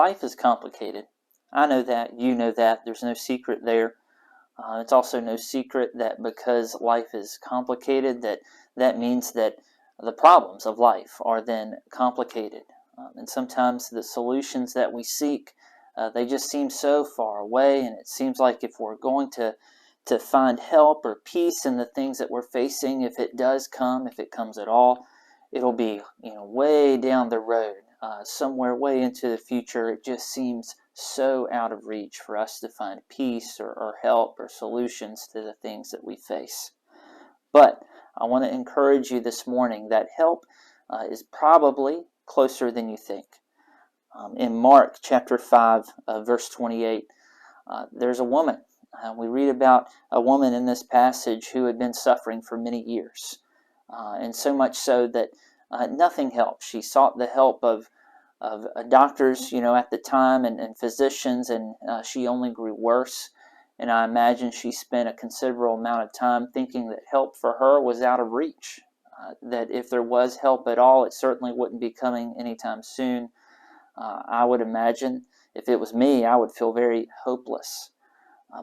life is complicated. I know that, you know that, there's no secret there. It's also no secret that because life is complicated, that means that the problems of life are then complicated. And sometimes the solutions that we seek, they just seem so far away, and it seems like if we're going to find help or peace in the things that we're facing, if it does come, if it comes at all, it'll be way down the road, somewhere way into the future. It just seems so out of reach for us to find peace or help or solutions to the things that we face. But I want to encourage you this morning that help is probably closer than you think. In Mark chapter 5, verse 28, there's a woman. We read about a woman in this passage who had been suffering for many years, and so much so that nothing helped. She sought the help of doctors, at the time, and physicians, and she only grew worse. And I imagine she spent a considerable amount of time thinking that help for her was out of reach, that if there was help at all, it certainly wouldn't be coming anytime soon. I would imagine if it was me, I would feel very hopeless.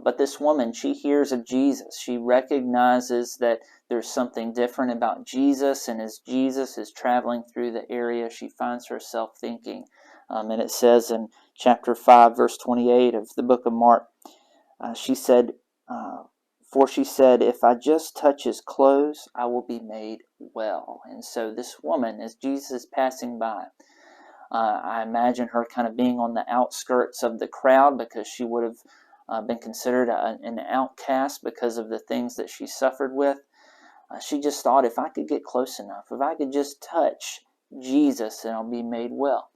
But this woman, she hears of Jesus. She recognizes that there's something different about Jesus, and as Jesus is traveling through the area, she finds herself thinking. And it says in chapter 5, verse 28 of the book of Mark, she said, for she said, if I just touch his clothes, I will be made well. And so this woman, as Jesus is passing by, I imagine her kind of being on the outskirts of the crowd, because she would have been considered an outcast because of the things that she suffered with. She just thought, if I could get close enough, if I could just touch Jesus, then I'll be made well.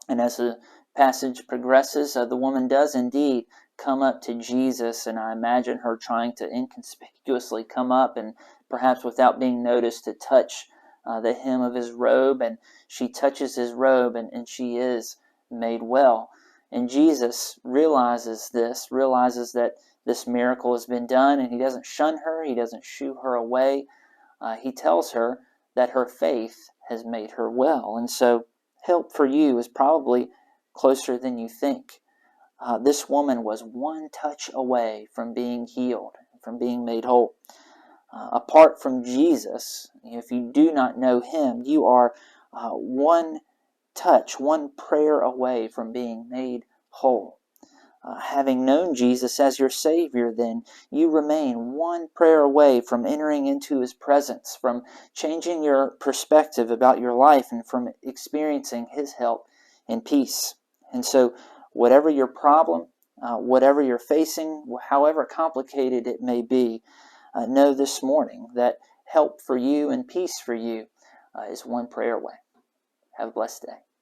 And as the passage progresses, the woman does indeed come up to Jesus, and I imagine her trying to inconspicuously come up and perhaps without being noticed to touch the hem of his robe, and she touches his robe, and she is made well. And Jesus realizes that this miracle has been done, and he doesn't shun her, he doesn't shoo her away. He tells her that her faith has made her well. And so help for you is probably closer than you think. This woman was one touch away from being healed, from being made whole. Apart from Jesus, if you do not know him, you are one touch, one prayer away from being made whole. Having known Jesus as your Savior, then, you remain one prayer away from entering into his presence, from changing your perspective about your life, and from experiencing his help and peace. And so, whatever your problem, whatever you're facing, however complicated it may be, know this morning that help for you and peace for you is one prayer away. Have a blessed day.